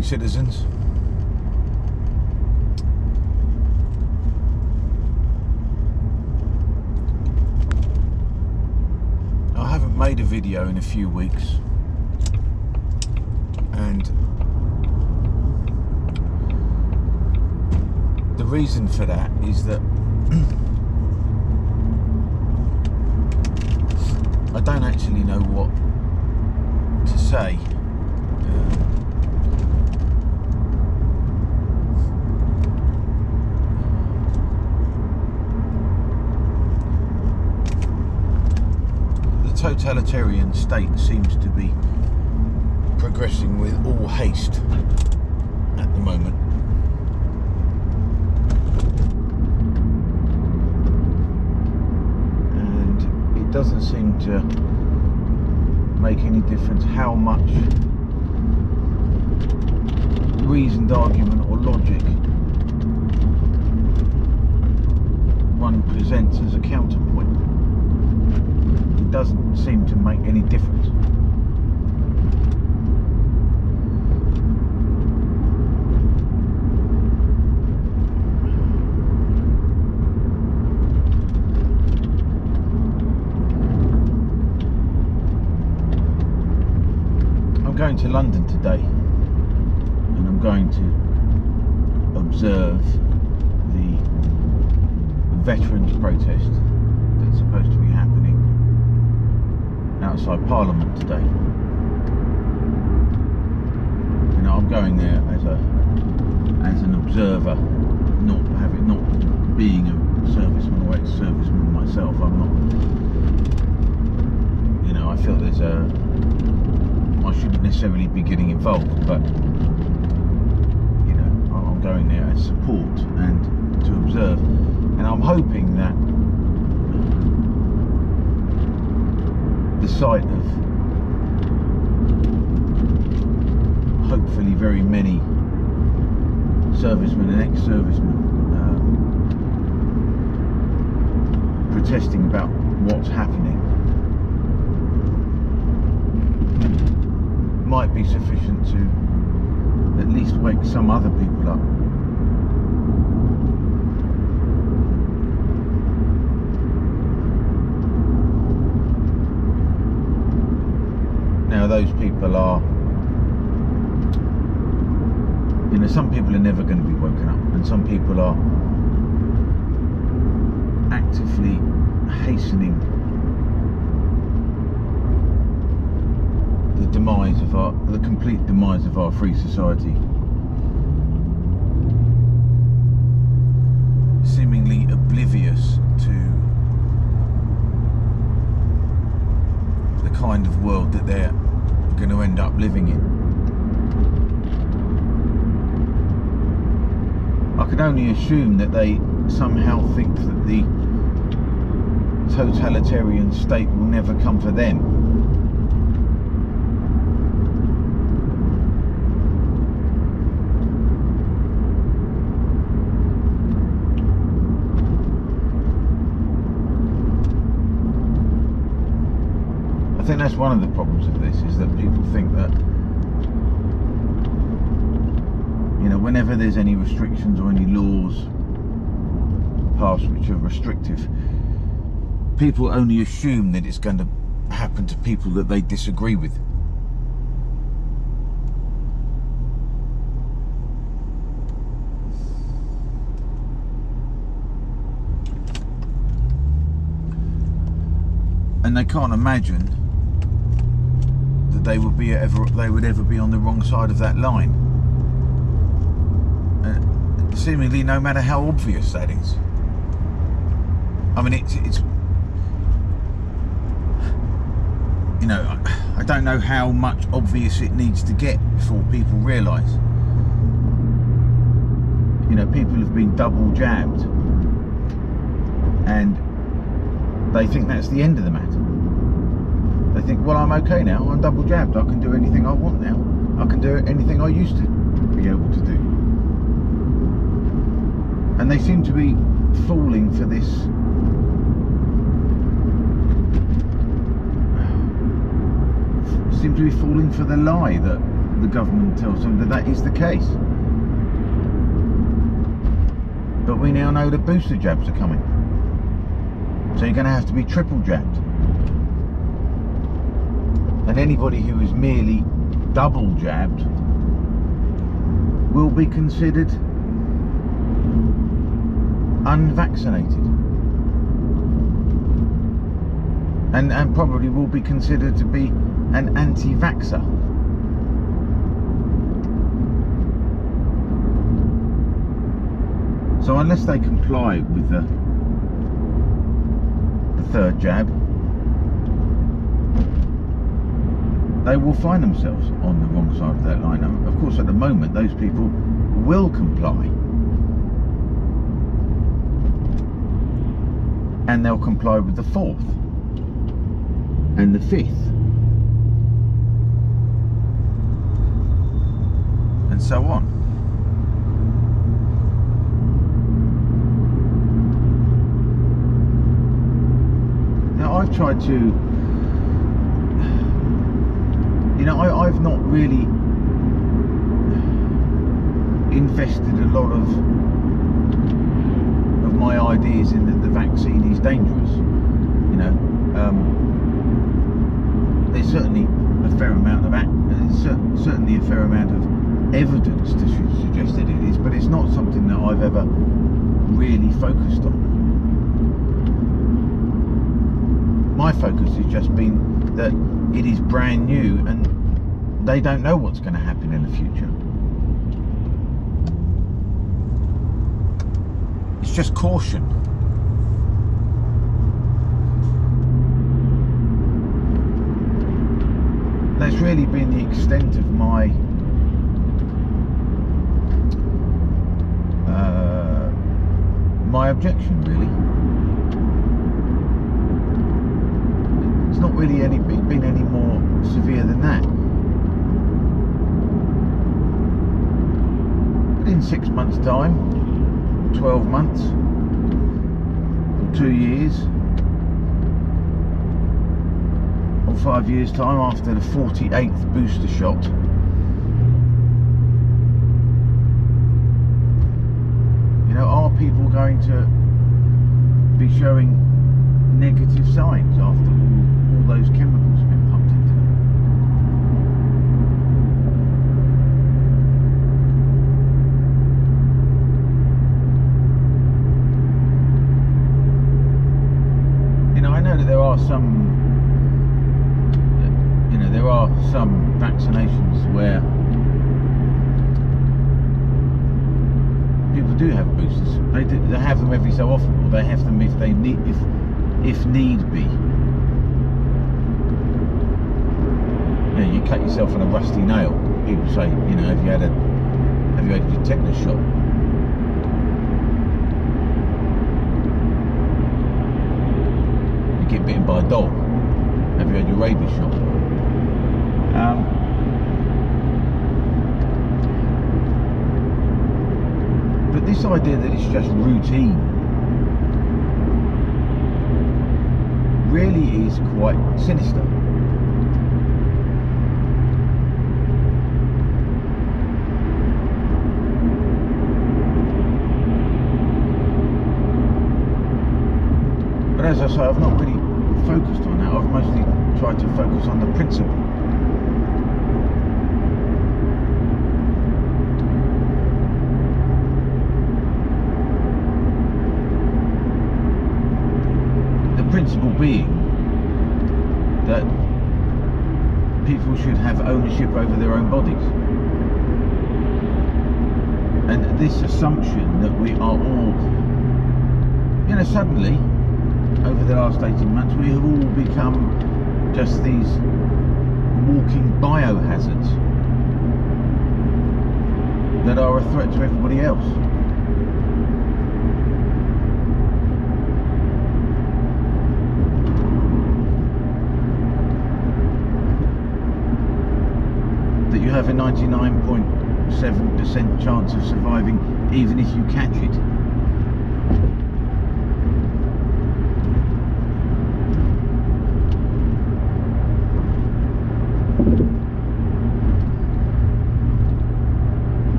morning, citizens. I haven't made a video in a few weeks, and the reason for that is that I don't actually know what to say. The totalitarian state seems to be progressing with all haste at the moment. And it doesn't seem to make any difference how much reasoned argument or logic one presents as a counterpoint. It doesn't seem to make any difference. I'm going to London today, and I'm going to observe the veterans protest that's supposed to be happening outside Parliament today. You know, I'm going there as an observer, not being a serviceman or ex-serviceman myself. I'm not, you know, I feel I shouldn't necessarily be getting involved, but you know, I'm going there as support and to observe, and I'm hoping that the sight of hopefully very many servicemen and ex-servicemen protesting about what's happening might be sufficient to at least wake some other people up. Now those people are, you know, some people are never going to be woken up, and some people are actively hastening the complete demise of our free society, seemingly oblivious to the kind of world that they're going to end up living in. I can only assume that they somehow think that the totalitarian state will never come for them. I think that's one of the problems of this, is that people think that, you know, whenever there's any restrictions or any laws passed which are restrictive, people only assume that it's going to happen to people that they disagree with. And they can't imagine that they would ever be on the wrong side of that line. Seemingly, no matter how obvious that is. I mean, it's you know, I don't know how much obvious it needs to get before people realise. You know, people have been double jabbed, and they think that's the end of the matter. They think, well, I'm okay now, I'm double jabbed, I can do anything I want now. I can do anything I used to be able to do. And they seem to be falling for this the lie that the government tells them that that is the case. But we now know that booster jabs are coming. So you're going to have to be triple jabbed. And anybody who is merely double jabbed will be considered unvaccinated. And probably will be considered to be an anti-vaxxer. So unless they comply with the third jab, they will find themselves on the wrong side of that line. Of course, at the moment, those people will comply. And they'll comply with the fourth and the fifth. And so on. Now, I've tried to, you know, I've not really invested a lot of my ideas in that the vaccine is dangerous. You know, there's certainly a fair amount of certainly a fair amount of evidence to suggest that it is, but it's not something that I've ever really focused on. My focus has just been that it is brand new and they don't know what's going to happen in the future. It's just caution. That's really been the extent of my objection, really. It's not really been any more severe than that. But in 6 months' time, 12 months, or 2 years, or 5 years' time, after the 48th booster shot, you know, are people going to be showing negative signs after all those chemicals have been pumped into them? You know, I know that there are some, you know, there are some vaccinations where people do have boosters. They have them every so often, or they have them if they need, if need be. You know, you cut yourself on a rusty nail. People say, you know, have you had your tetanus shot? You get bitten by a dog. Have you had your rabies shot? But this idea that it's just routine really is quite sinister. But as I say, I've not really focused on that. I've mostly tried to focus on the principle. Principle being that people should have ownership over their own bodies, and this assumption that we are all, you know, suddenly over the last 18 months we have all become just these walking biohazards that are a threat to everybody else. That you have a 99.7% chance of surviving even if you catch it.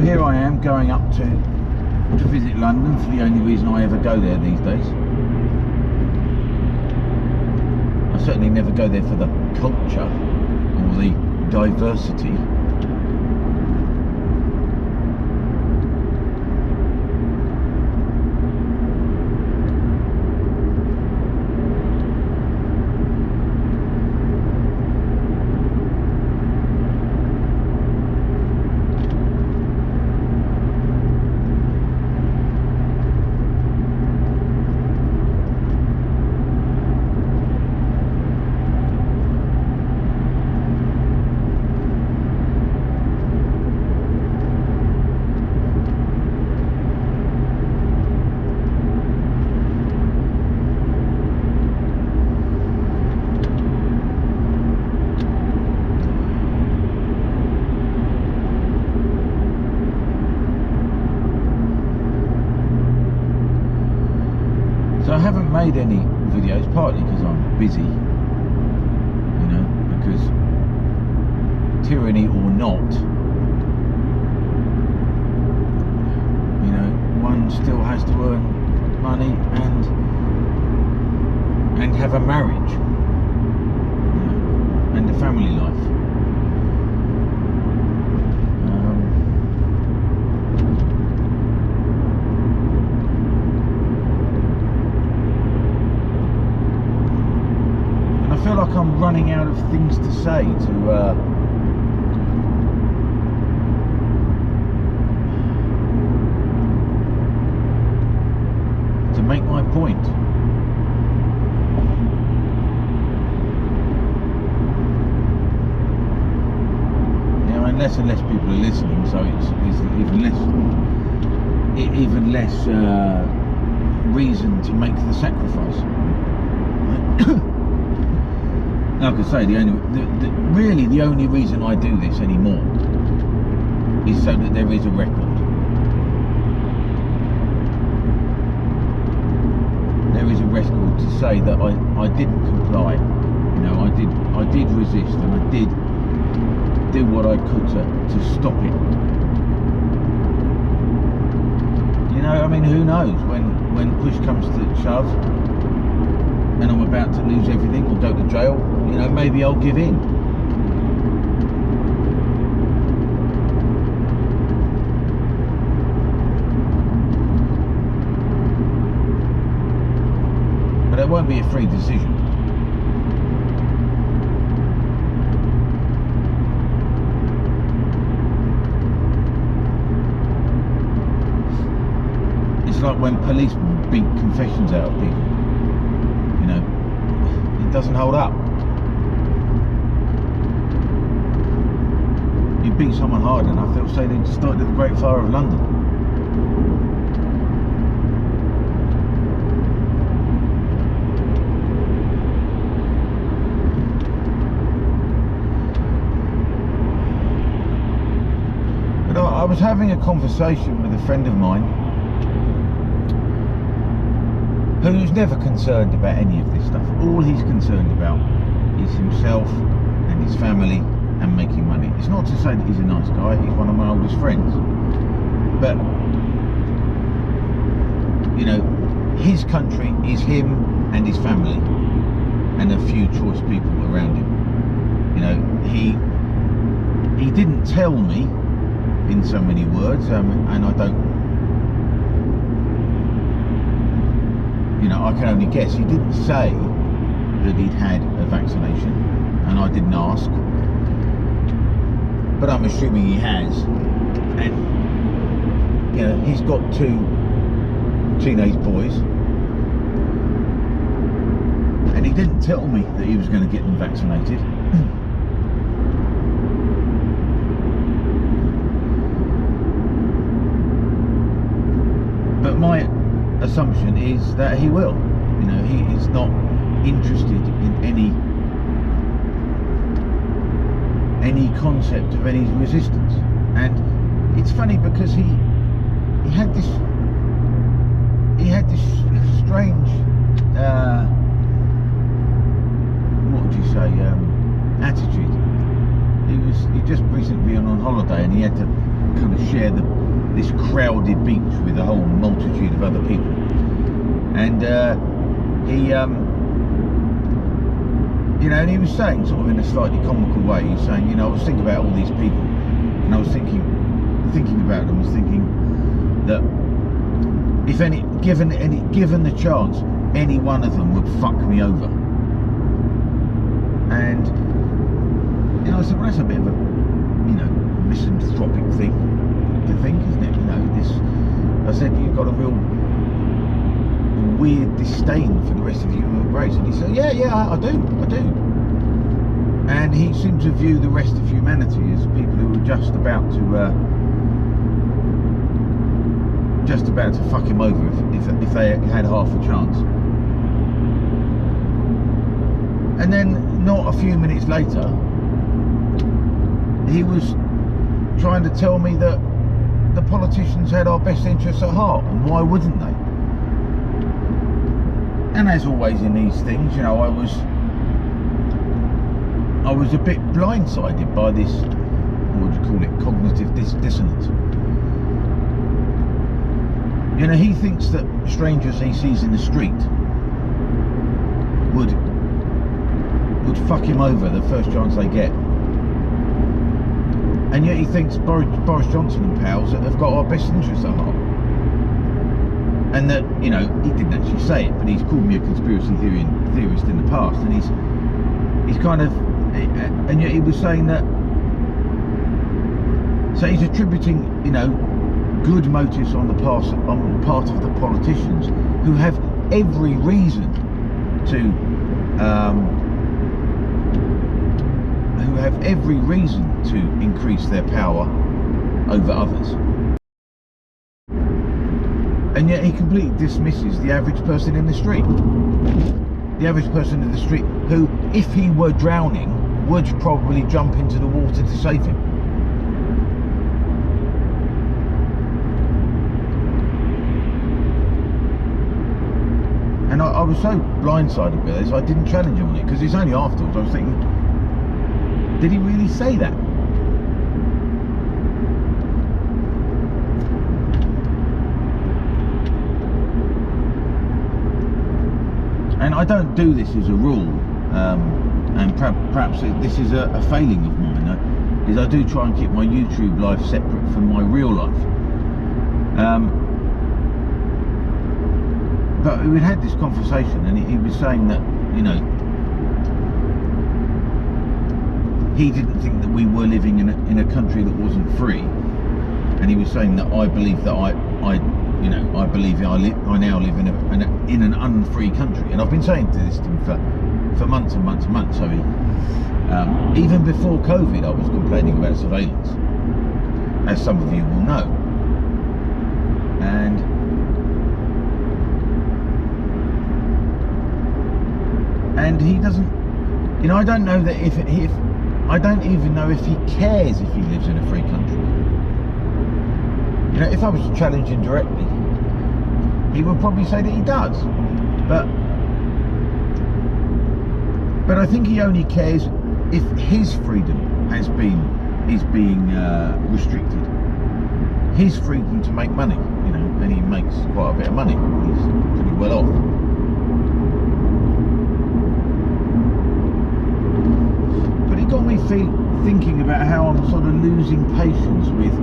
here I am going up to visit London for the only reason I ever go there these days. I certainly never go there for the culture or the diversity. So I haven't made any videos, partly because I'm busy, you know, because tyranny or not, you know, one still has to earn money and have a marriage, you know, and a family life. I feel like I'm running out of things to say to make my point. Now, and less people are listening, so it's even less reason to make the sacrifice. Like I say, really the only reason I do this anymore is so that there is a record. There is a record to say that I didn't comply. You know, I did resist, and I did do what I could to stop it. You know, I mean, who knows when push comes to shove and I'm about to lose everything or go to jail, you know, maybe I'll give in. But it won't be a free decision. It's like when policemen beat confessions out of people. You know, it doesn't hold up. You beat someone hard enough, they'll say they started the Great Fire of London. But I was having a conversation with a friend of mine who's never concerned about any of this stuff. All he's concerned about is himself and his family and making money. It's not to say that he's a nice guy, he's one of my oldest friends. But, you know, his country is him and his family and a few choice people around him. You know, he didn't tell me in so many words, and I don't, you know, I can only guess. He didn't say that he'd had a vaccination, and I didn't ask, but I'm assuming he has. And, you know, he's got 2 teenage boys, and he didn't tell me that he was going to get them vaccinated. But my assumption is that he will. You know, he is not interested in any concept of any resistance. And it's funny because he had this strange what would you say, attitude. He'd just recently been on holiday, and he had to kind of share this crowded beach with a whole multitude of other people. And he you know, and he was saying, sort of in a slightly comical way, he's saying, you know, I was thinking about all these people, and I was thinking about them, was thinking that if given the chance, any one of them would fuck me over. And you know, I said, well, that's a bit of a, you know, misanthropic thing to think, isn't it? You know, I said, you've got a real weird disdain for the rest of the human race. And he said, yeah, I do. And he seemed to view the rest of humanity as people who were just about to fuck him over if they had half a chance. And then, not a few minutes later, he was trying to tell me that the politicians had our best interests at heart, and why wouldn't they? And as always in these things, you know, I was a bit blindsided by this, what would you call it, cognitive dissonance. You know, he thinks that strangers he sees in the street would fuck him over the first chance they get. And yet he thinks Boris Johnson and pals have got our best interests at heart. And that, you know, he didn't actually say it, but he's called me a conspiracy theorist in the past, and he's kind of, and yet he was saying that, so he's attributing, you know, good motives on the part of the politicians who have every reason to increase their power over others. And yet he completely dismisses the average person in the street. The average person in the street who, if he were drowning, would probably jump into the water to save him. And I was so blindsided by this, I didn't challenge him on it, because it's only afterwards I was thinking, did he really say that? And I don't do this as a rule, and perhaps this is a failing of mine, is I do try and keep my YouTube life separate from my real life. But we had this conversation, and he was saying that, you know, he didn't think that we were living in a country that wasn't free, and he was saying that I believe that I now live in an unfree country, and I've been saying this to him for months and months and months. So even before COVID, I was complaining about surveillance, as some of you will know, and he doesn't, you know, I don't know that if I don't even know if he cares if he lives in a free country. You know, if I was to challenge him directly, he would probably say that he does. But I think he only cares if his freedom is being restricted. His freedom to make money, you know, and he makes quite a bit of money. He's pretty well off. But it got me thinking about how I'm sort of losing patience with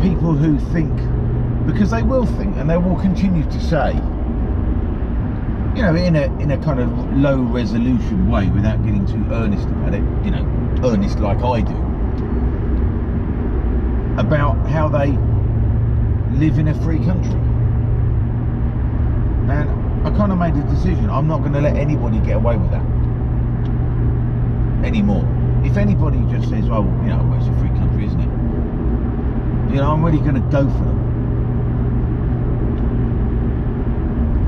people who think, because they will think and they will continue to say, you know, in a kind of low resolution way, without getting too earnest about it, you know, earnest like I do, about how they live in a free country. And I kind of made a decision. I'm not going to let anybody get away with that anymore. If anybody just says, well, you know, well, it's a free country, isn't it? You know, I'm really going to go for them.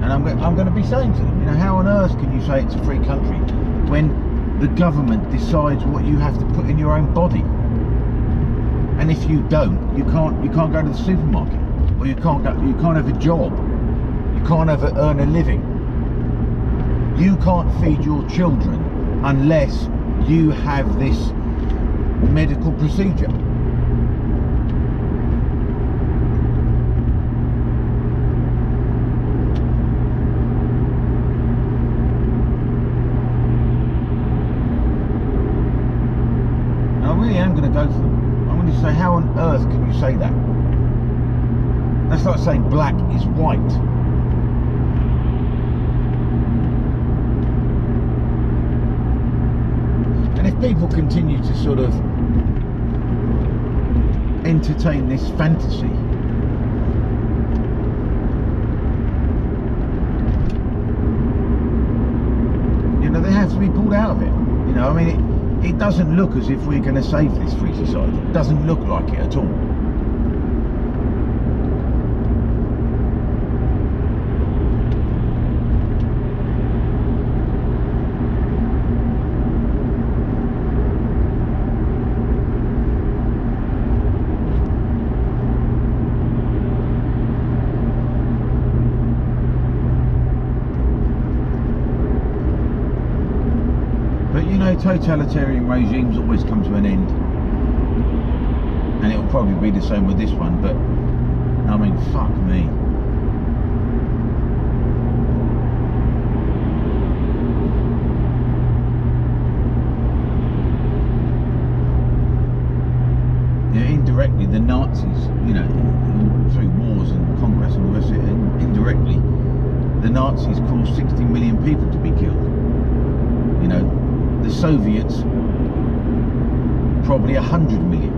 And I'm going to be saying to them, you know, how on earth can you say it's a free country when the government decides what you have to put in your own body? And if you don't, you can't go to the supermarket, or you can't have a job, you can't earn a living. You can't feed your children unless you have this medical procedure. And I really am going to go for them. I'm going to say, how on earth can you say that? That's like saying black is white. And if people continue to sort of entertain this fantasy, you know, they have to be pulled out of it. You know, I mean, it doesn't look as if we're going to save this free society. It doesn't look like it at all. You know, totalitarian regimes always come to an end, and it will probably be the same with this one, but I mean, fuck me. Yeah, indirectly the Nazis, you know, through wars and conquest and all the rest of it, and indirectly the Nazis caused 60 million people to be killed. You know, the Soviets, probably 100 million.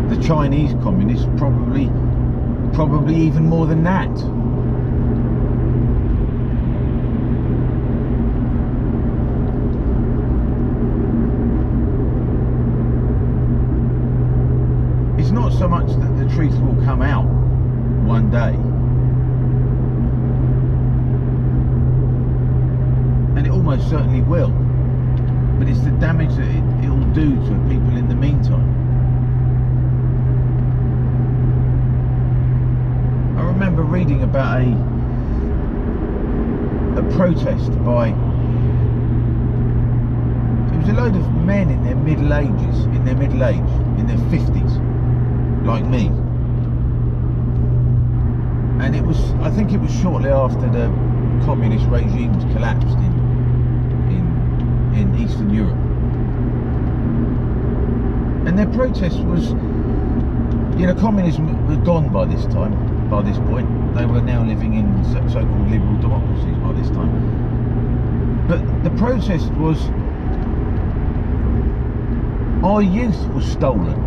The Chinese communists, probably even more than that. It's not so much that the truth will come out one day, and it almost certainly will, but it's the damage that it will do to people in the meantime. I remember reading about a protest by, it was a load of men in their middle age, in their 50s, like me, and it was, I think it was shortly after the communist regimes collapsed in Eastern Europe, and their protest was, you know, communism was gone by this time. By this point, they were now living in so-called liberal democracies by this time. But the protest was, our youth was stolen.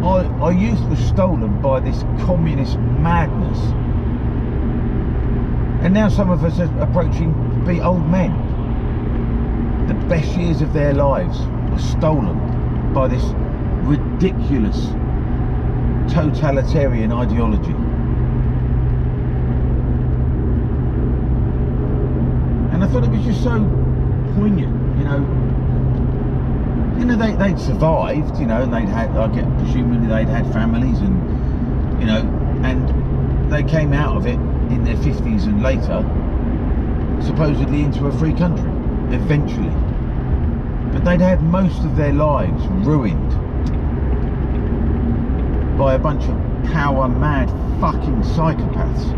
Our youth was stolen by this communist madness, and now some of us are approaching to be old men. The best years of their lives were stolen by this ridiculous totalitarian ideology. And I thought it was just so poignant, you know, they'd survived, you know, and they'd had, presumably they'd had families, and, you know, and they came out of it in their 50s and later, supposedly into a free country, eventually. But they'd had most of their lives ruined by a bunch of power-mad fucking psychopaths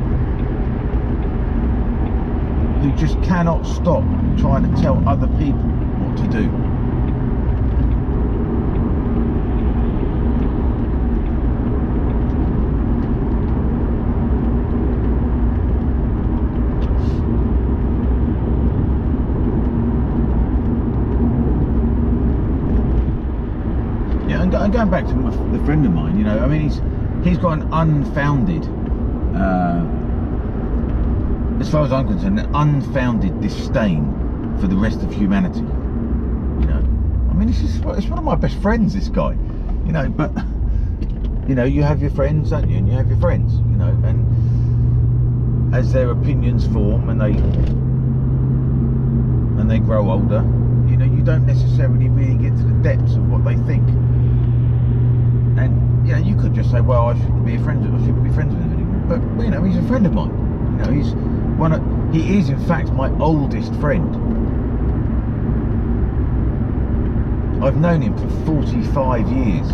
who just cannot stop trying to tell other people what to do. And going back to the friend of mine, you know, I mean, he's got an unfounded, as far as I'm concerned, an unfounded disdain for the rest of humanity. You know, I mean, it's one of my best friends, this guy. You know, but you know, you have your friends, don't you? And you have your friends, you know, and as their opinions form and they grow older, you know, you don't necessarily really get to the depths of what they think. And you know, you could just say, well, I shouldn't be friends with him anymore. But you know, he's a friend of mine. You know, he is in fact my oldest friend. I've known him for 45 years.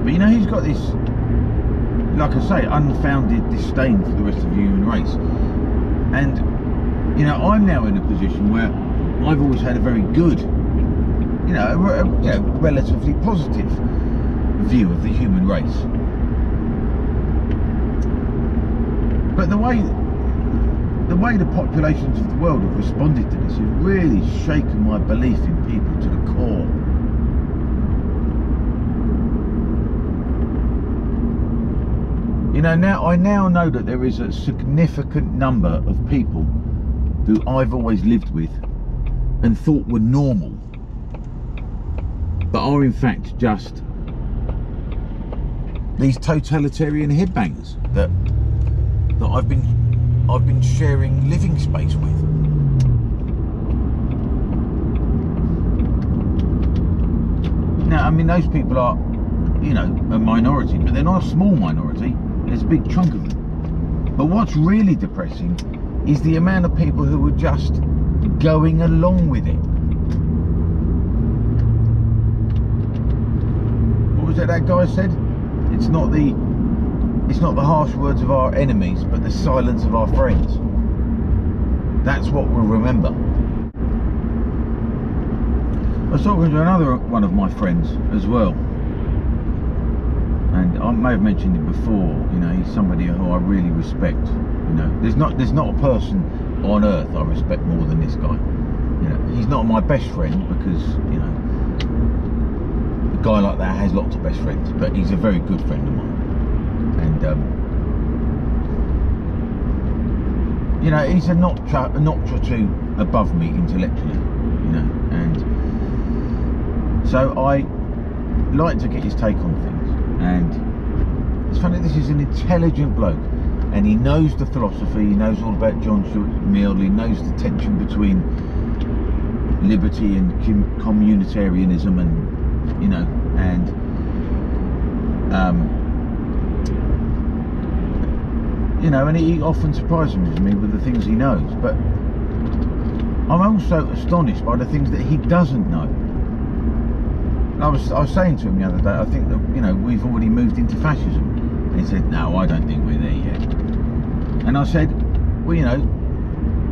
But you know, he's got this, like I say, unfounded disdain for the rest of the human race. And, you know, I'm now in a position where I've always had a very good, you know, relatively positive view of the human race. But the way the populations of the world have responded to this has really shaken my belief in people to the core. You know, I now know that there is a significant number of people who I've always lived with and thought were normal, but are in fact just these totalitarian headbangers that I've been sharing living space with. Now, I mean, those people are, you know, a minority, but they're not a small minority. There's a big chunk of them. But what's really depressing is the amount of people who are just going along with it. What was it that guy said? It's not the harsh words of our enemies, but the silence of our friends. That's what we'll remember. I was talking to another one of my friends as well, and I may have mentioned it before. You know, he's somebody who I really respect. You know, there's not a person on earth I respect more than this guy. You know, he's not my best friend because, you know, a guy like that has lots of best friends, but he's a very good friend of mine. And you know, he's a notch or two above me intellectually, you know, and so I like to get his take on things. And it's funny, this is an intelligent bloke, and he knows the philosophy, he knows all about John Stuart Mill, he knows the tension between liberty and communitarianism, and, you know, and you know, and he often surprises me with the things he knows. But I'm also astonished by the things that he doesn't know. I was saying to him the other day, I think that, you know, we've already moved into fascism. And he said, no, I don't think we're there yet. And I said, well, you know,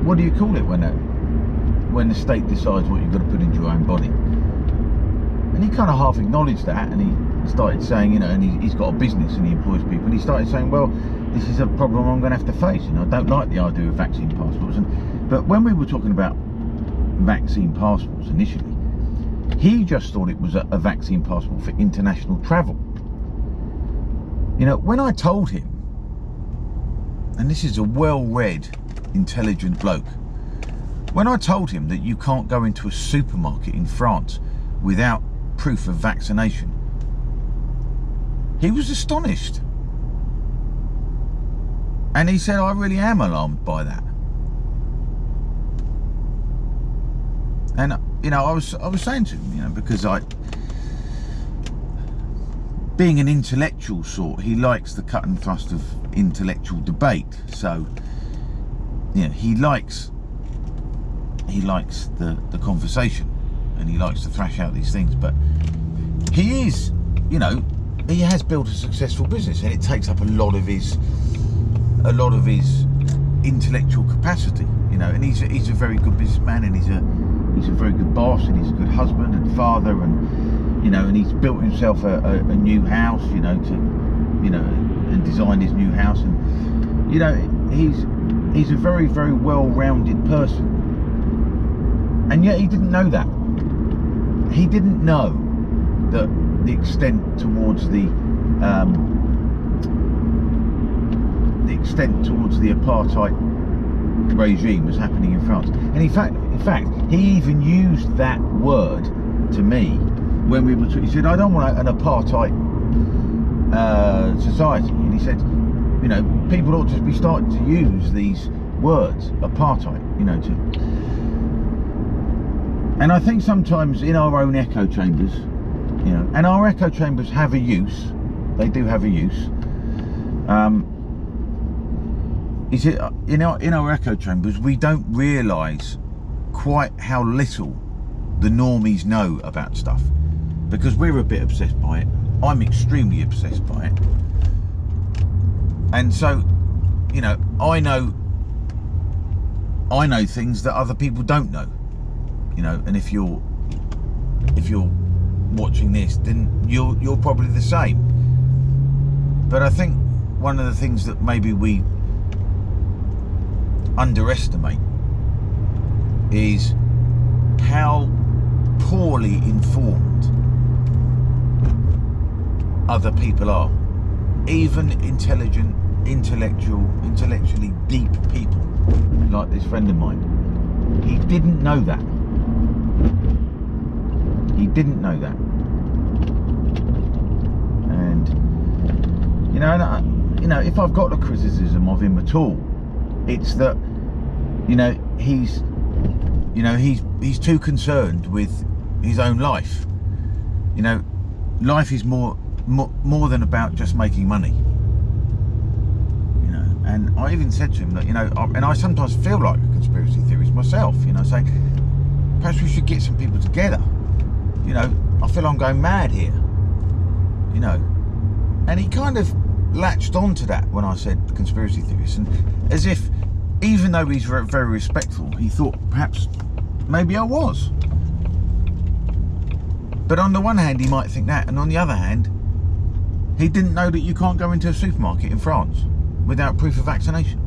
what do you call it when the state decides what you've got to put into your own body? And he kind of half acknowledged that, and he started saying, you know, and he's got a business and he employs people, and he started saying, well, this is a problem I'm going to have to face. You know, I don't like the idea of vaccine passports. But when we were talking about vaccine passports initially, he just thought it was a vaccine passport for international travel. You know, when I told him, and this is a well-read, intelligent bloke, when I told him that you can't go into a supermarket in France without proof of vaccination, he was astonished. And he said, I really am alarmed by that. And, you know, I was saying to him, you know, because being an intellectual sort, he likes the cut and thrust of intellectual debate. So, you know, he likes the conversation, and he likes to thrash out these things. But he is, you know, he has built a successful business, and it takes up a lot of his intellectual capacity, you know. And he's a very good businessman, and he's a very good boss, and he's a good husband and father, and, you know, and he's built himself a new house, you know, and designed his new house, and, you know, he's a very, very well-rounded person. And yet he didn't know that. He didn't know that the extent towards the apartheid regime was happening in France. And in fact, he even used that word to me when we were talking. He said, I don't want an apartheid society. And he said, you know, people ought to be starting to use these words, apartheid, you know, and I think sometimes in our own echo chambers, you know, and our echo chambers have a use, they do have a use. is it, in our echo chambers, we don't realise quite how little the normies know about stuff, because we're a bit obsessed by it. I'm extremely obsessed by it, and so, you know, I know things that other people don't know, you know. And if you're watching this, then you're probably the same. But I think one of the things that maybe we underestimate is how poorly informed other people are. Even intellectually deep people, like this friend of mine, he didn't know that. He didn't know that. And you know, if I've got a criticism of him at all, it's that, you know, he's too concerned with his own life. You know, life is more than about just making money. You know, and I even said to him that, you know, and I sometimes feel like a conspiracy theorist myself, you know, saying perhaps we should get some people together. You know, I feel I'm going mad here, you know. And he kind of latched onto that when I said conspiracy theorists, and as if, even though he's very, very respectful, he thought perhaps maybe I was. But on the one hand, he might think that, and on the other hand, he didn't know that you can't go into a supermarket in France without proof of vaccination.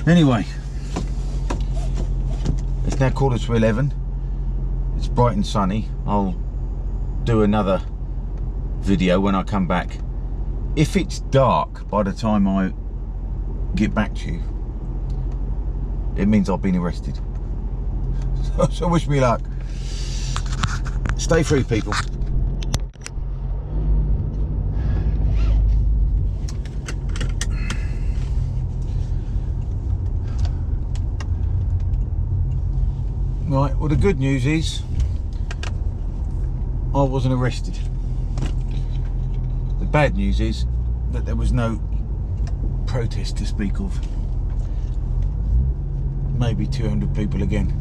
Anyway, it's now 11:15. It's bright and sunny. I'll do another video when I come back. If it's dark by the time I get back to you, it means I've been arrested. So wish me luck. Stay free, people. Right, well, the good news is I wasn't arrested. The bad news is that there was no protest to speak of. Maybe 200 people again.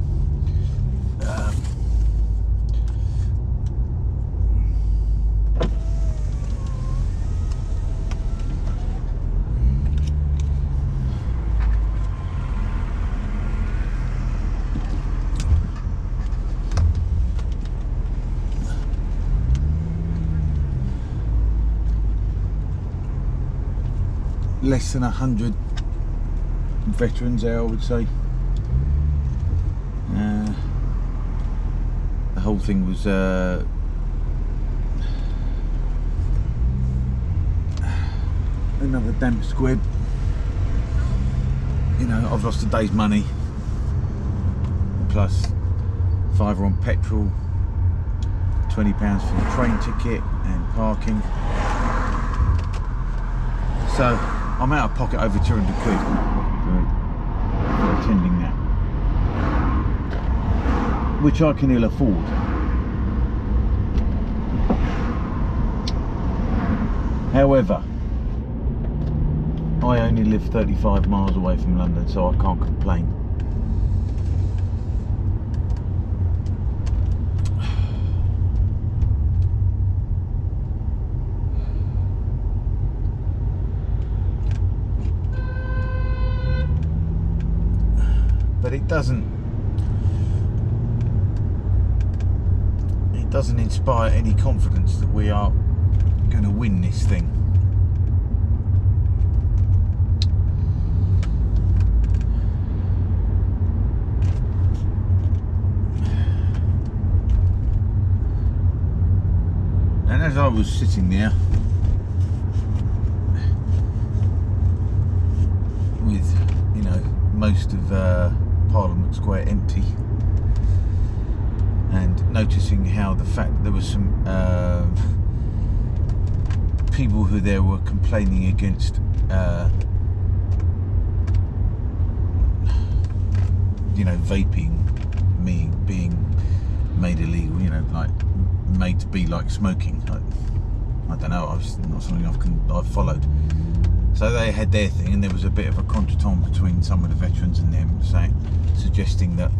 Less than 100 veterans there, I would say. The whole thing was another damp squib. You know, I've lost a day's money, plus £5 on petrol, £20 for the train ticket and parking. So I'm out of pocket over 200 quid for attending that, which I can ill afford. However, I only live 35 miles away from London, so I can't complain. But it doesn't inspire any confidence that we are going to win this thing. And as I was sitting there with, you know, most of Parliament Square empty, and noticing how the fact that there was some people who there were complaining against you know, vaping being made illegal, you know, like made to be like smoking. I don't know, it's not something I've followed. So they had their thing, and there was a bit of a contretemps between some of the veterans and them, suggesting that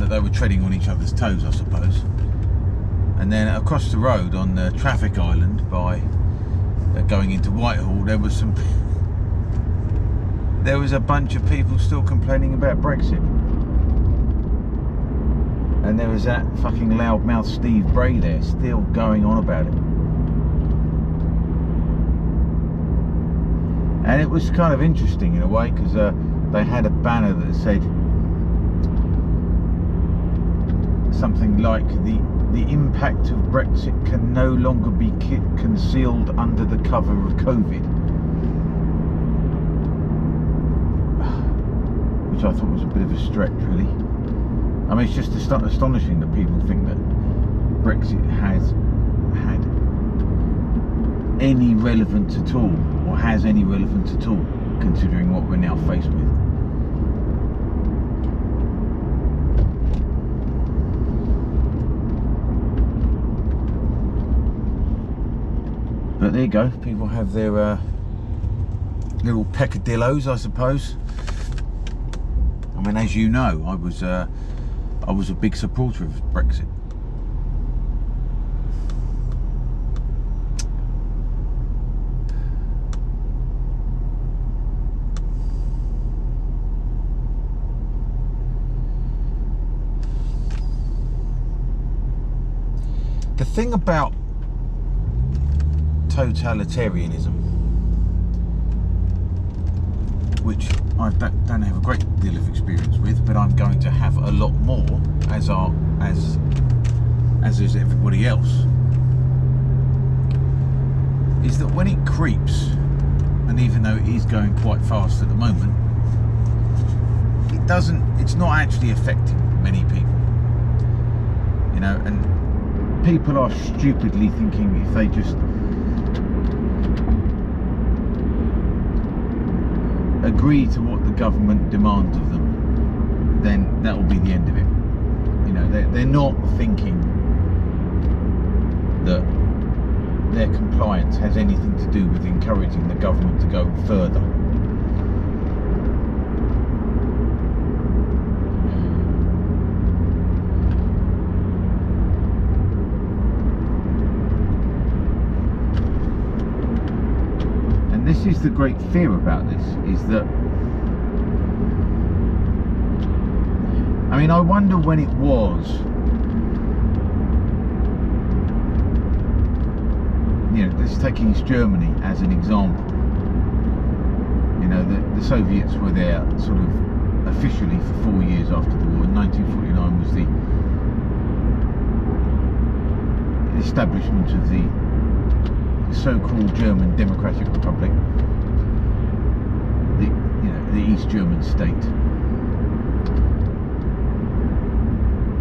they were treading on each other's toes, I suppose. And then across the road on the traffic island by going into Whitehall, there was a bunch of people still complaining about Brexit. And there was that fucking loudmouth Steve Bray there, still going on about it. And it was kind of interesting in a way, because they had a banner that said something like the impact of Brexit can no longer be concealed under the cover of COVID, which I thought was a bit of a stretch, really. I mean, it's just astonishing that people think that Brexit has had any relevance at all, or has any relevance at all, considering what we're now faced with. But there you go, people have their little peccadillos, I suppose. I mean, as you know, I was a big supporter of Brexit. The thing about totalitarianism, which I don't have a great deal of experience with, but I'm going to have a lot more, as is everybody else, is that when it creeps, and even though it is going quite fast at the moment, it's not actually affecting many people, you know. And people are stupidly thinking if they just agree to what the government demands of them, then that will be the end of it. You know, they're not thinking that their compliance has anything to do with encouraging the government to go further. This is the great fear about this, is that, I mean, I wonder when it was, you know, let's take East Germany as an example. You know, the Soviets were there sort of officially for 4 years after the war. In 1949 was the establishment of the so-called German Democratic Republic, the East German state.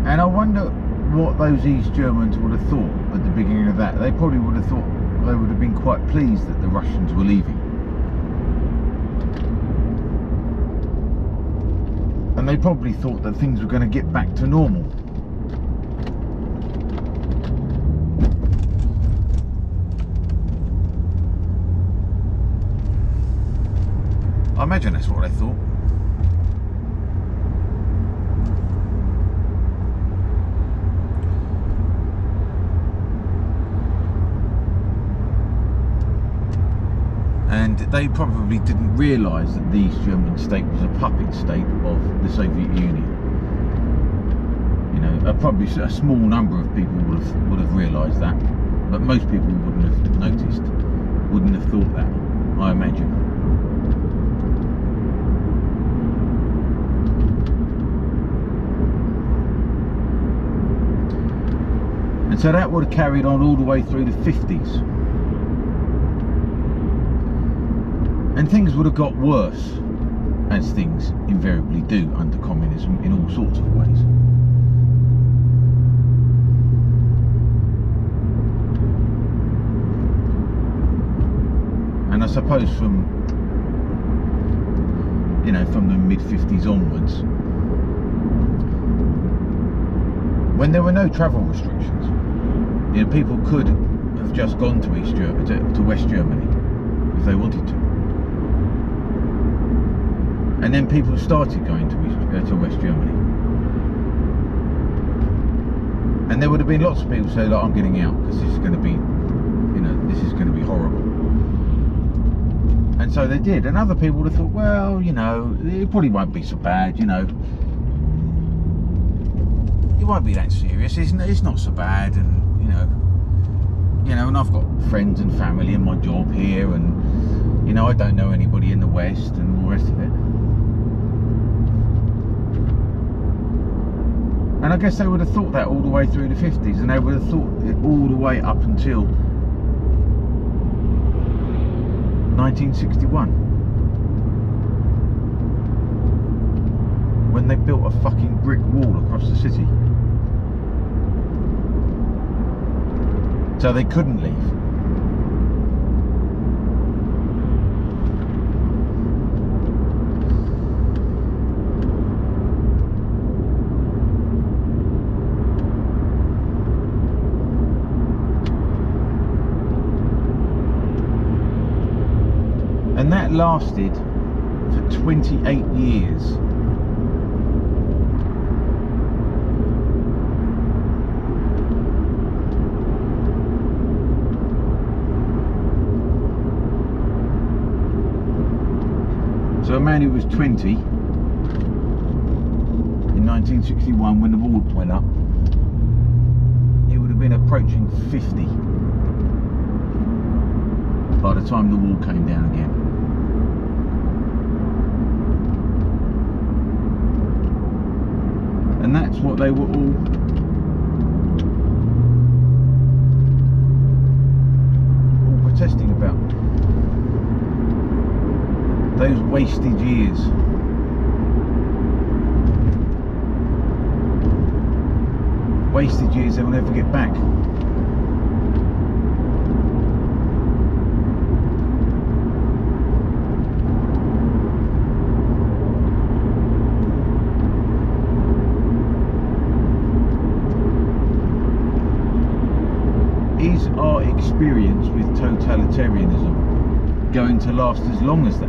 And I wonder what those East Germans would have thought at the beginning of that. They probably would have thought, they would have been quite pleased that the Russians were leaving. And they probably thought that things were going to get back to normal. I imagine that's what they thought. And they probably didn't realise that the East German state was a puppet state of the Soviet Union. You know, probably a small number of people would have realised that, but most people wouldn't have noticed, wouldn't have thought that, I imagine. And so that would have carried on all the way through the 50s. And things would have got worse, as things invariably do under communism in all sorts of ways. And I suppose from, you know, from the mid-50s onwards, when there were no travel restrictions, you know, people could have just gone to East Germany, to West Germany, if they wanted to. And then people started going to West Germany. And there would have been lots of people say, look, I'm getting out because this is going to be, you know, this is going to be horrible. And so they did. And other people would have thought, well, you know, it probably won't be so bad, you know. It won't be that serious. It's not so bad, and you know, and I've got friends and family and my job here, and you know, I don't know anybody in the West and all the rest of it. And I guess they would have thought that all the way through the 50s, and they would have thought it all the way up until 1961, when they built a fucking brick wall across the city. So they couldn't leave. And that lasted for 28 years. So a man who was 20 in 1961, when the wall went up, he would have been approaching 50 by the time the wall came down again. And that's what they were all protesting about. Those wasted years. Wasted years they will never get back. Is our experience with totalitarianism going to last as long as that?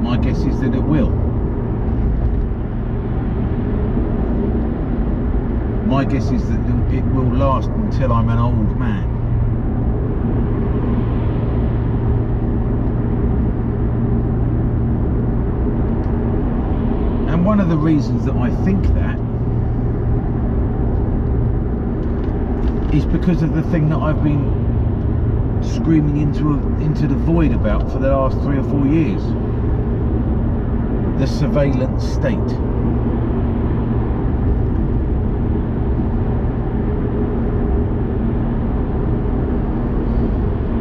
My guess is that it will. My guess is that it will last until I'm an old man. And one of the reasons that I think that is because of the thing that I've been screaming into the void about for the last 3 or 4 years. The surveillance state.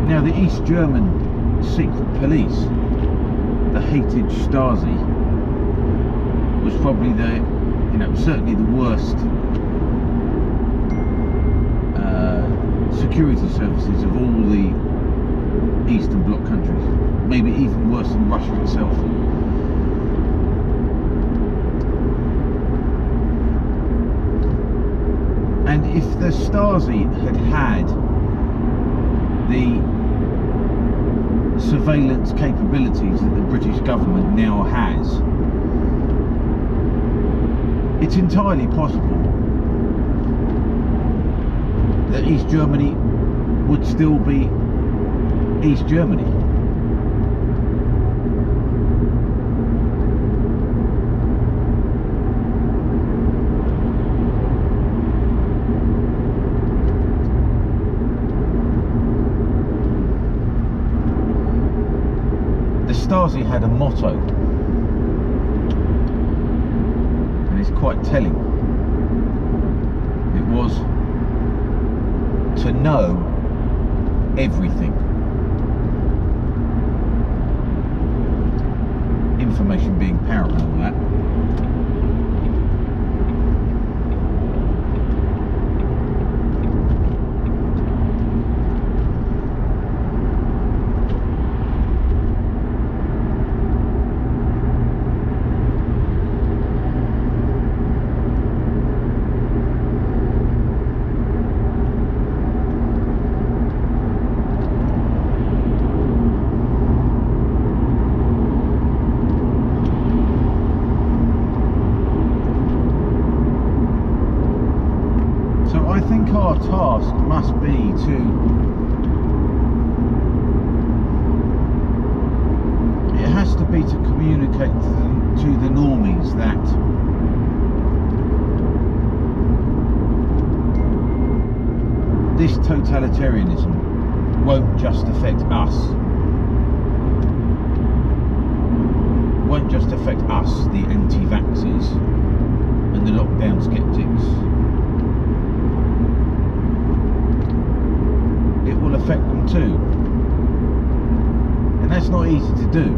Now the East German secret police hated Stasi was probably certainly the worst security services of all the Eastern Bloc countries, maybe even worse than Russia itself. And if the Stasi had the surveillance capabilities that the British government now has, it's entirely possible that East Germany would still be East Germany. The Stasi had a motto, and it's quite telling. It was to know everything. Information being power and all that. I think our task must be to communicate to the normies that this totalitarianism won't just affect us. Won't just affect us, the anti-vaxxers and the lockdown skeptics. It will affect them too, and that's not easy to do,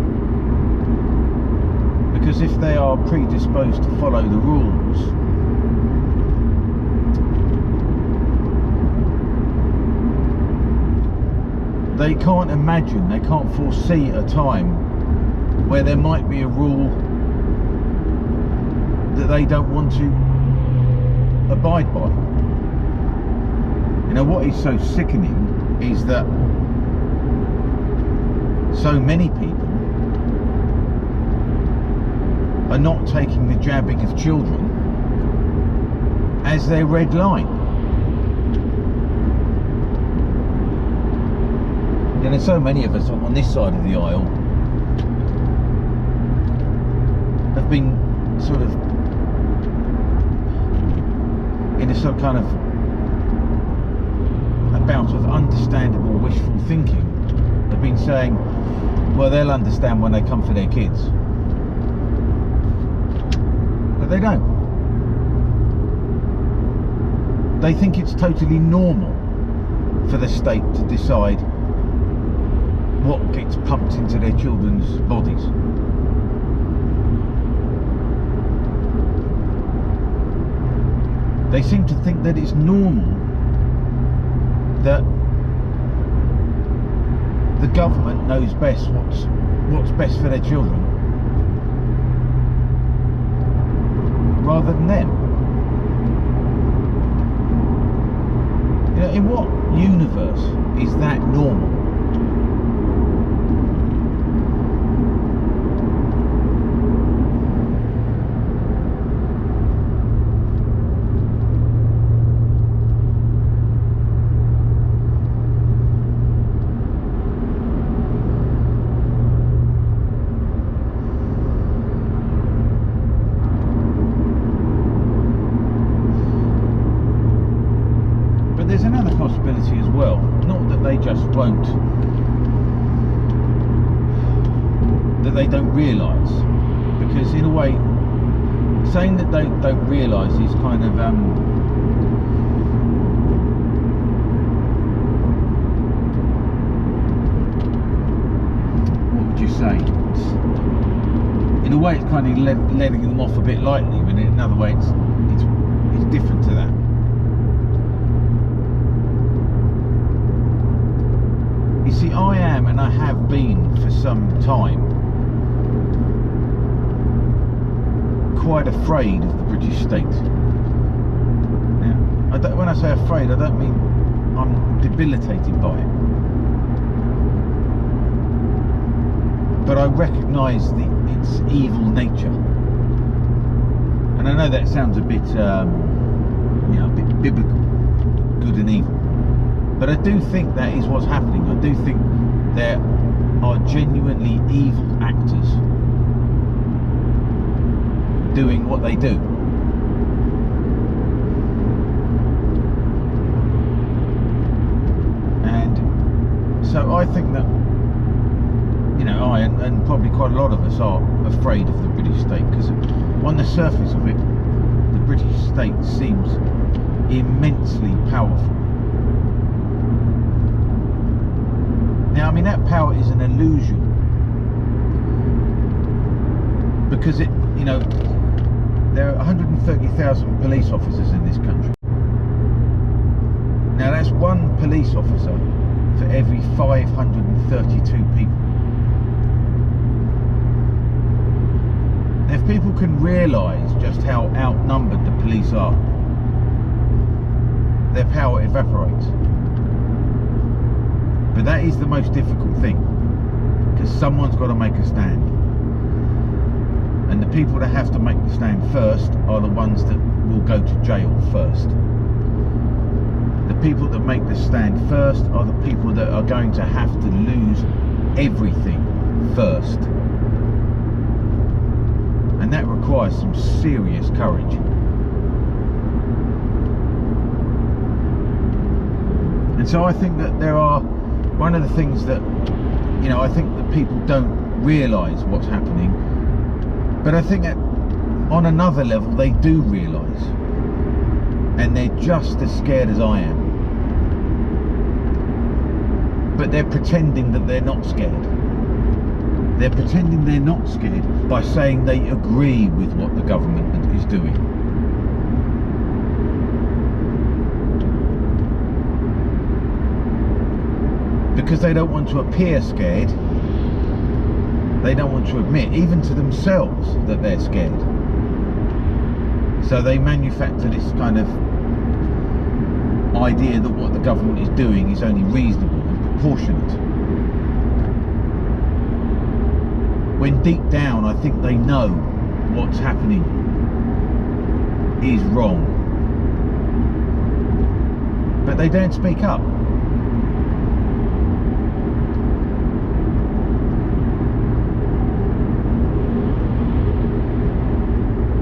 because if they are predisposed to follow the rules, they can't imagine, they can't foresee a time where there might be a rule that they don't want to abide by. You know, what is so sickening is that so many people are not taking the jabbing of children as their red line. You know, so many of us on this side of the aisle have been sort of in a sort of kind of bout of understandable wishful thinking. They've been saying, well, they'll understand when they come for their kids, but they don't. They think it's totally normal for the state to decide what gets pumped into their children's bodies. They seem to think that it's normal that the government knows best what's best for their children, rather than them. You know, in what universe is that normal? There's another possibility as well, not that they just won't, that they don't realise, because in a way saying that they don't realise is kind of what would you say, kind of letting them off a bit lightly, but in another way it's different to that. You see, I am, and I have been for some time, quite afraid of the British state. Now, when I say afraid, I don't mean I'm debilitated by it, but I recognise its evil nature. And I know that sounds a bit, a bit biblical, good and evil. But I do think that is what's happening. I do think there are genuinely evil actors doing what they do. And so I think that, I and probably quite a lot of us are afraid of the British state, because on the surface of it, the British state seems immensely powerful. Now, I mean, that power is an illusion, because there are 130,000 police officers in this country. Now, that's one police officer for every 532 people. Now, if people can realise just how outnumbered the police are, their power evaporates. But that is the most difficult thing, because someone's got to make a stand. And the people that have to make the stand first are the ones that will go to jail first. The people that make the stand first are the people that are going to have to lose everything first. And that requires some serious courage. And so I think that one of the things that, I think that people don't realise what's happening, but I think that on another level they do realise, and they're just as scared as I am. But they're pretending that they're not scared. They're pretending they're not scared by saying they agree with what the government is doing. Because they don't want to appear scared. They don't want to admit, even to themselves, that they're scared. So they manufacture this kind of idea that what the government is doing is only reasonable and proportionate. When deep down I think they know what's happening is wrong. But they don't speak up.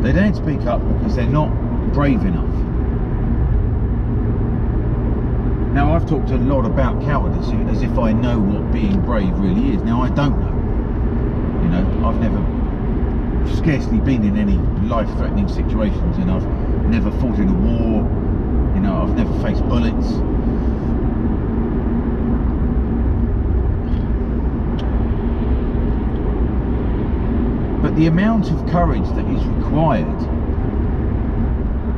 They don't speak up because they're not brave enough. Now, I've talked a lot about cowardice as if I know what being brave really is. Now, I don't know. I've scarcely been in any life-threatening situations, and I've never fought in a war. I've never faced bullets. But the amount of courage that is required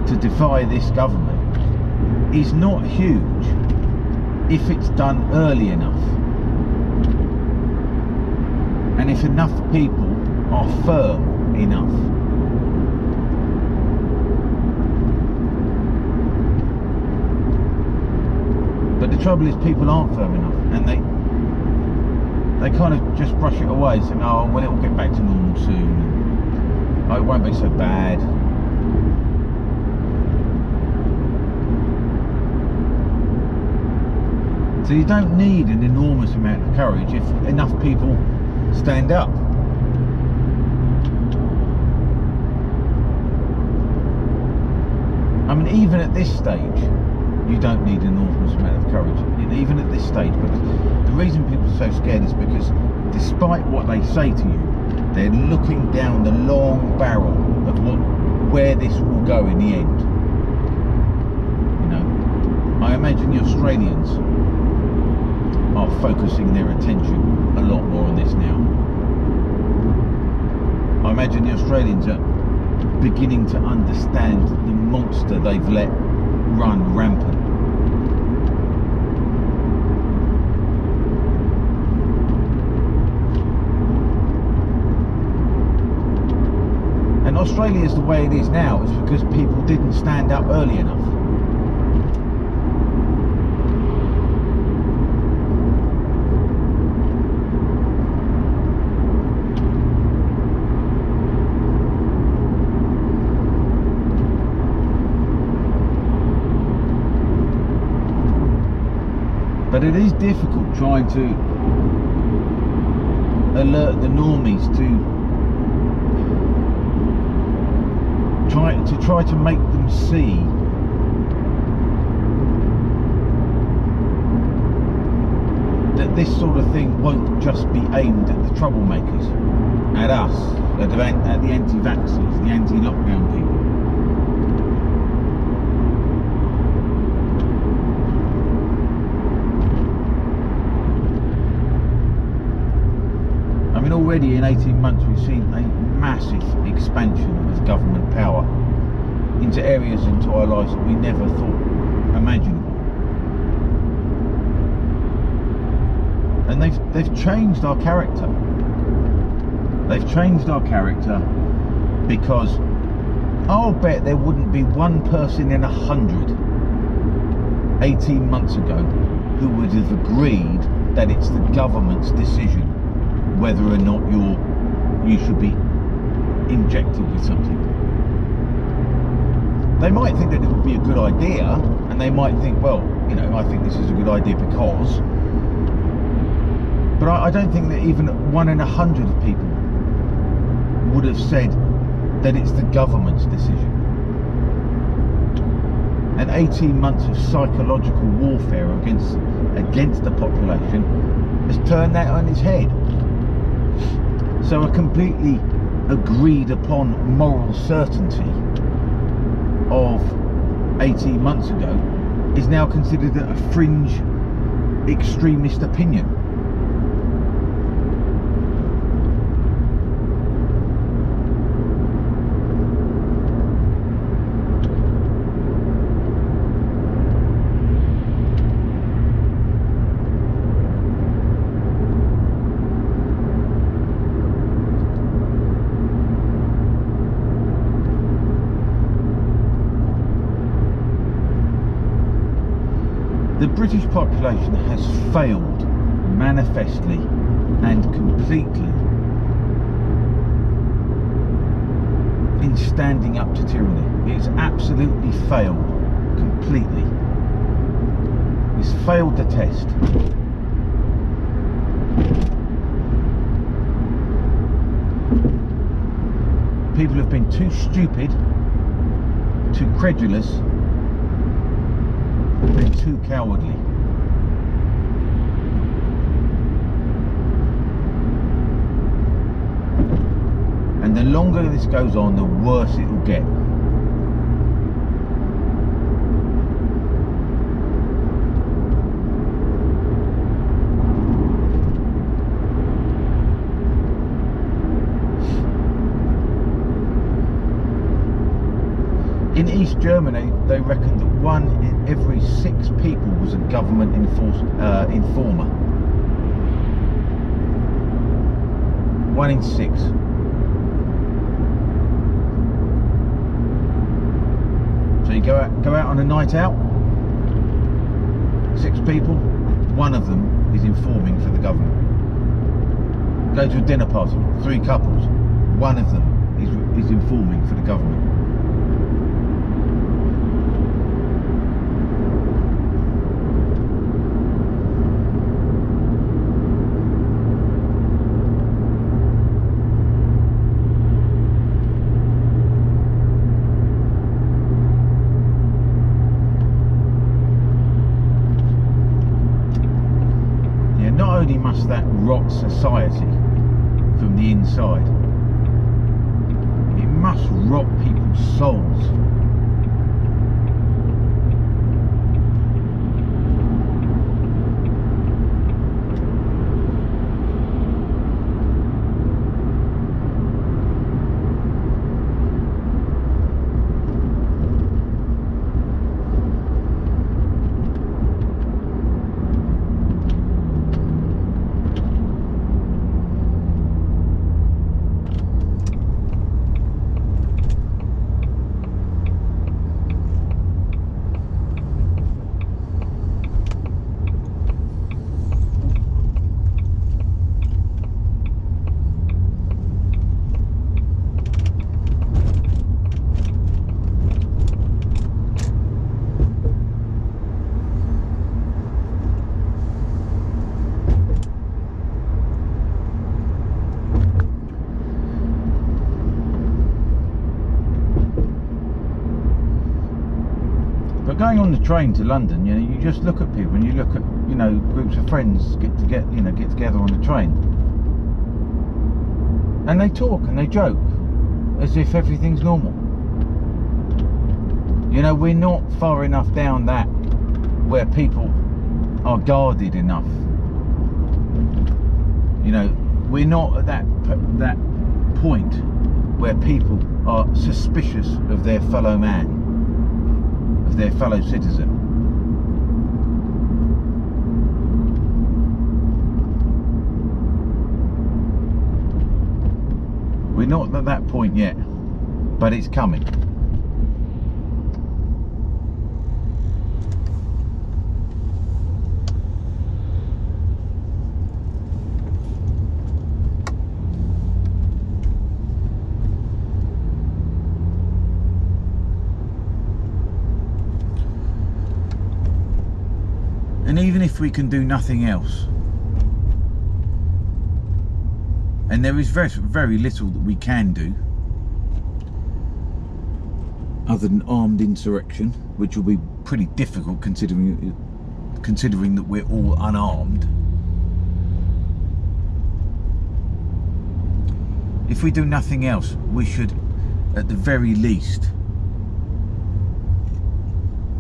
to defy this government is not huge if it's done early enough, and if enough people are firm enough. But the trouble is, people aren't firm enough, and they kind of just brush it away, saying, oh well, it will get back to normal soon, and, oh, it won't be so bad. So you don't need an enormous amount of courage if enough people stand up. I mean, even at this stage, you don't need an enormous amount of courage, even at this stage. But the reason people are so scared is because, despite what they say to you, they're looking down the long barrel of where this will go in the end. I imagine the Australians are focusing their attention a lot more on this now. I imagine the Australians are beginning to understand the monster they've let run rampant. And Australia is the way it is now is because people didn't stand up early enough. But it is difficult trying to alert the normies to try to make them see that this sort of thing won't just be aimed at the troublemakers, at us, at the anti-vaxxers, the anti-lockdown people. I mean, already in 18 months we've seen a massive expansion of government power into areas into our lives that we never thought imaginable. And they've changed our character. They've changed our character because I'll bet there wouldn't be one person in 100 18 months ago who would have agreed that it's the government's decision whether or not you should be injected with something. They might think that it would be a good idea, and they might think, well, you know, I think this is a good idea because, but I don't think that even 1 in 100 people would have said that it's the government's decision. And 18 months of psychological warfare against the population has turned that on its head. So a completely agreed upon moral certainty of 18 months ago is now considered a fringe extremist opinion. The British population has failed manifestly and completely in standing up to tyranny. It's absolutely failed completely. It's failed the test. People have been too stupid, too credulous, and too cowardly. And the longer this goes on, the worse it will get. In East Germany, they reckon that 1 in every 6 people was a government informer. 1 in 6. So you go out on a night out, 6 people, 1 of them is informing for the government. Go to a dinner party, 3 couples, 1 of them is informing for the government. Not only must that rot society from the inside, it must rot people's souls. But going on the train to London, you know, you just look at people and you look at, you know, groups of friends get together on the train, and they talk and they joke as if everything's normal. You know, we're not far enough down that where people are guarded enough. You know, we're not at that point where people are suspicious of their fellow man, of their fellow citizen. We're not at that point yet, but it's coming. And even if we can do nothing else, and there is very, very little that we can do other than armed insurrection, which will be pretty difficult considering that we're all unarmed. If we do nothing else, we should at the very least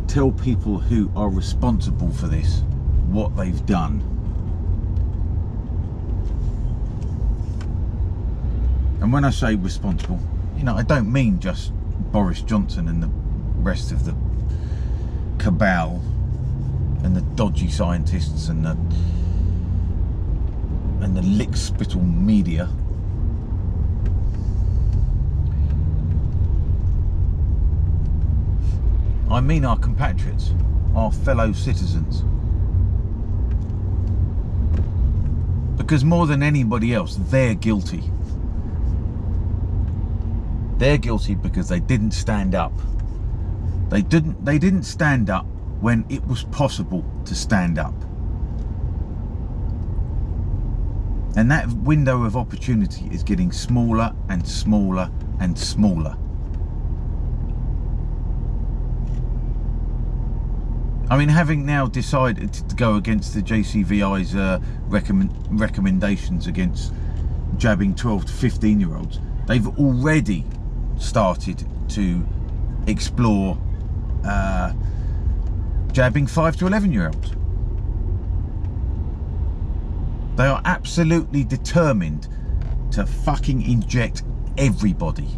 tell people who are responsible for this what they've done. And when I say responsible, you know, I don't mean just Boris Johnson and the rest of the cabal and the dodgy scientists and the lick-spittle media. I mean our compatriots, our fellow citizens. Because more than anybody else, they're guilty. They're guilty because they didn't stand up. They didn't stand up when it was possible to stand up. And that window of opportunity is getting smaller and smaller and smaller. I mean, having now decided to go against the JCVI's recommendations against jabbing 12 to 15-year-olds, they've already started to explore jabbing 5 to 11-year-olds. They are absolutely determined to fucking inject everybody.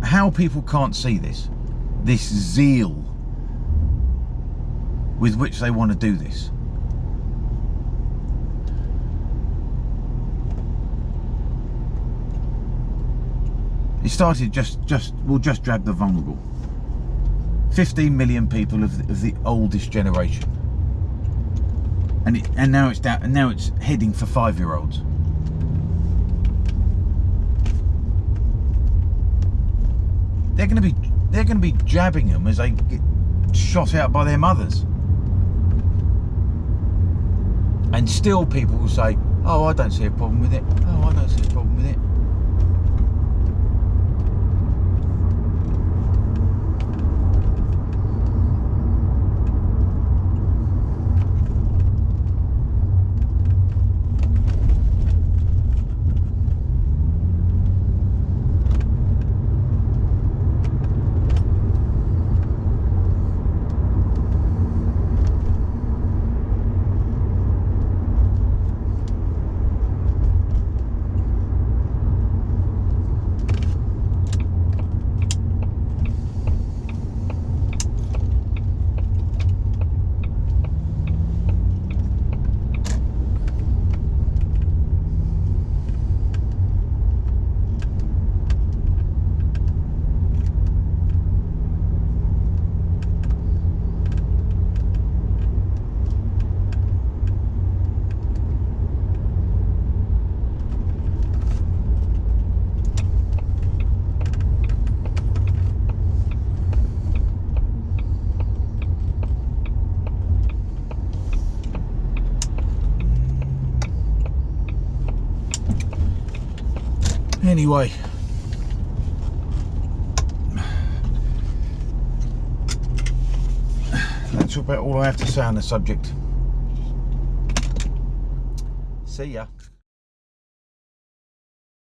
How people can't see this zeal with which they want to do this. It started we'll just jab the vulnerable. 15 million people of the oldest generation, and now it's down, and now it's heading for 5-year-olds. They're going to be jabbing them as they get shot out by their mothers. And still people will say, oh, I don't see a problem with it. Oh, I don't see a problem with it. Anyway, That's about all I have to say on the subject. See ya.